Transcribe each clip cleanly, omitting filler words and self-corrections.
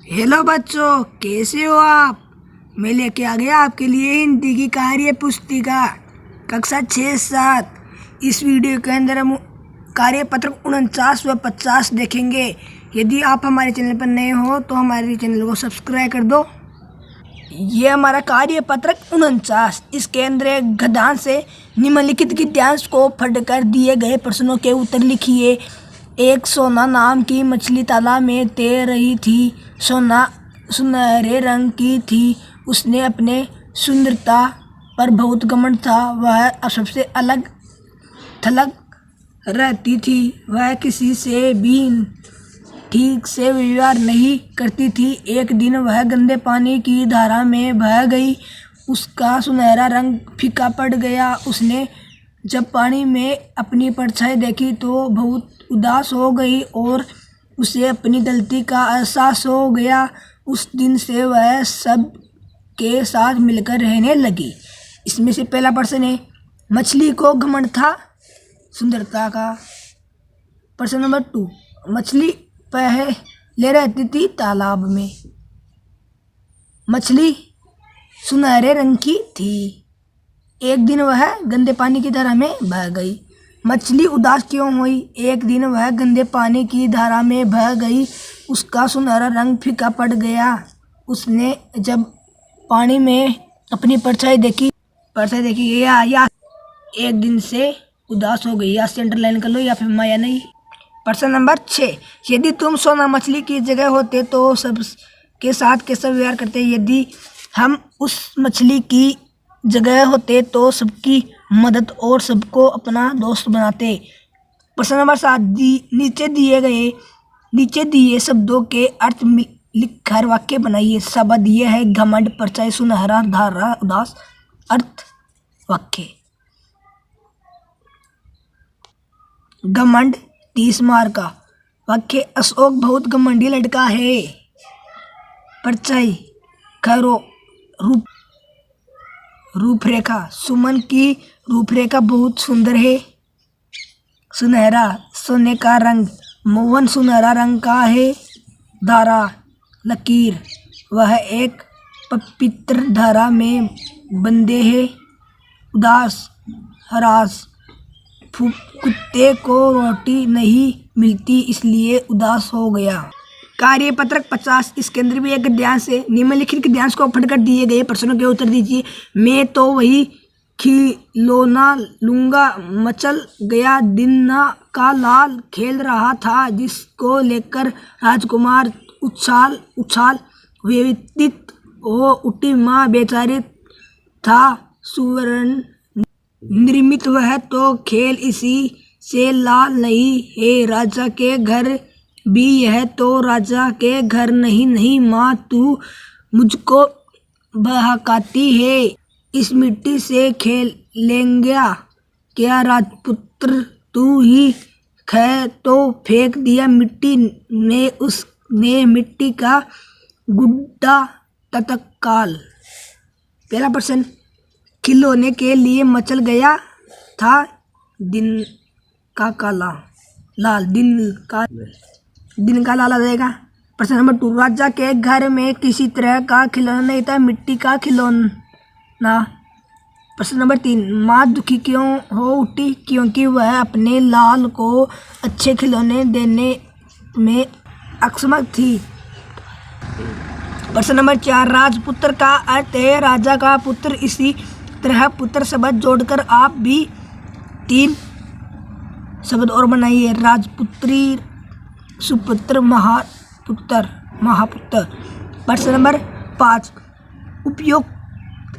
Hello बच्चों, कैसे हो आप। मैं लेके आ गया आपके लिए हिंदी की कार्य पुस्तिका कक्षा 6-7। इस वीडियो के अंदर हम कार्य पत्र 49 व 50 देखेंगे। यदि आप हमारे चैनल पर नए हो तो हमारे चैनल को सब्सक्राइब कर दो। ये हमारा कार्य पत्रक 49। इसके अंदर एक गद्यांश से निम्नलिखित गद्यांश को पढ़कर दिए गए प्रश्नों के उत्तर लिखिए। एक सोना नाम की मछली तालाब में तैर रही थी। सोना सुनहरे रंग की थी। उसने अपने सुंदरता पर बहुत घमंड था। वह सबसे अलग थलग रहती थी। वह किसी से भी ठीक से व्यवहार नहीं करती थी। एक दिन वह गंदे पानी की धारा में बह गई। उसका सुनहरा रंग फीका पड़ गया। उसने जब पानी में अपनी परछाई देखी तो बहुत उदास हो गई और उसे अपनी गलती का एहसास हो गया। उस दिन से वह सब के साथ मिलकर रहने लगी। इसमें से पहला प्रश्न है, मछली को घमंड था सुंदरता का। प्रश्न नंबर 2, मछली पहले रहती थी तालाब में। मछली सुनहरे रंग की थी। एक दिन वह गंदे पानी की धारा में बह गई। मछली उदास क्यों हुई? एक दिन वह गंदे पानी की धारा में बह गई। उसका सुनहरा रंग फीका पड़ गया। उसने जब पानी में अपनी परछाई देखी या एक दिन से उदास हो गई। या से अंडरलाइन कर लो या फिर माया नहीं। प्रश्न नंबर 6, यदि तुम सोना मछली की जगह होते तो सब के साथ कैसा व्यवहार करते? यदि हम उस मछली की जगह होते तो सबकी मदद और सबको अपना दोस्त बनाते। प्रश्न नंबर 7, नीचे दिए शब्दों के अर्थ लिखकर वाक्य बनाइए। शब्द ये है घमंड, परछाई, सुनहरा, धारा, उदास। अर्थ वाक्य। घमंड 30 मार्क का। वाक्य, अशोक बहुत घमंडी लड़का है। परछाई, खैरो रूपरेखा, सुमन की रूपरेखा बहुत सुंदर है। सुनहरा, सोने का रंग, मोहन सुनहरा रंग का है। धारा, लकीर, वह एक पवित्र धारा में बंधे है। उदास, हरास, कुत्ते को रोटी नहीं मिलती इसलिए उदास हो गया। कार्य पत्रक 50। इसके अंदर भी एक गद्यांश है। निम्नलिखित गद्यांश को पढ़कर दिए गए प्रश्नों के उत्तर दीजिए। मैं तो वही खिलौना लूंगा। मचल गया दिन का लाल खेल रहा था जिसको लेकर राजकुमार उछाल व्यतीत हो उठी। माँ बेचारी था सुवर्ण निर्मित वह तो खेल इसी से लाल नहीं है। राजा के घर भी यह तो राजा के घर नहीं। माँ तू मुझको बहकाती है। इस मिट्टी से खेल लेंगे क्या राजपुत्र? तू ही खे तो फेंक दिया मिट्टी ने। उसने मिट्टी का गुड्डा तत्काल। पहला प्रश्न, खिलौने के लिए मचल गया था दिन का लाल। दिन का लाल आ जाएगा। प्रश्न नंबर 2, राजा के घर में किसी तरह का खिलौना नहीं था, मिट्टी का खिलौना। प्रश्न नंबर 3, माँ दुखी क्यों हो उठी? क्योंकि वह अपने लाल को अच्छे खिलौने देने में अक्षम थी। प्रश्न नंबर 4, राजपुत्र का अर्थ है राजा का पुत्र। इसी तरह पुत्र शब्द जोड़कर आप भी 3 शब्द और बनाइए। राजपुत्री, सुपुत्र, महापुत्र। प्रश्न नंबर 5, उपयुक्त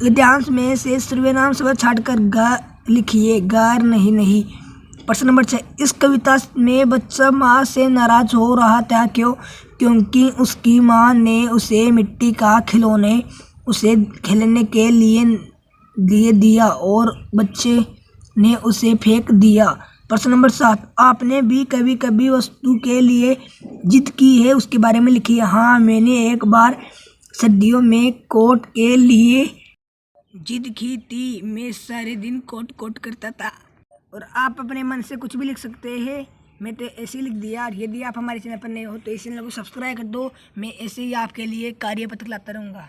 गद्यांश में से सर्वनाम शब्द छाटकर ग लिखिए। गार नहीं। प्रश्न नंबर 6, इस कविता में बच्चा माँ से नाराज हो रहा था। क्यों? क्योंकि उसकी माँ ने उसे मिट्टी का खिलौने उसे खेलने के लिए दे दिया और बच्चे ने उसे फेंक दिया। प्रश्न नंबर 7, आपने भी कभी कभी वस्तु के लिए जिद की है, उसके बारे में लिखिए। हाँ, मैंने एक बार सर्दियों में कोट के लिए जिद की थी। मैं सारे दिन कोट करता था। और आप अपने मन से कुछ भी लिख सकते हैं। मैं तो ऐसे ही लिख दिया। और यदि आप हमारे चैनल पर नए हो तो इस चैनल को सब्सक्राइब कर दो। मैं ऐसे ही आपके लिए कार्य पत्र लाता रहूँगा।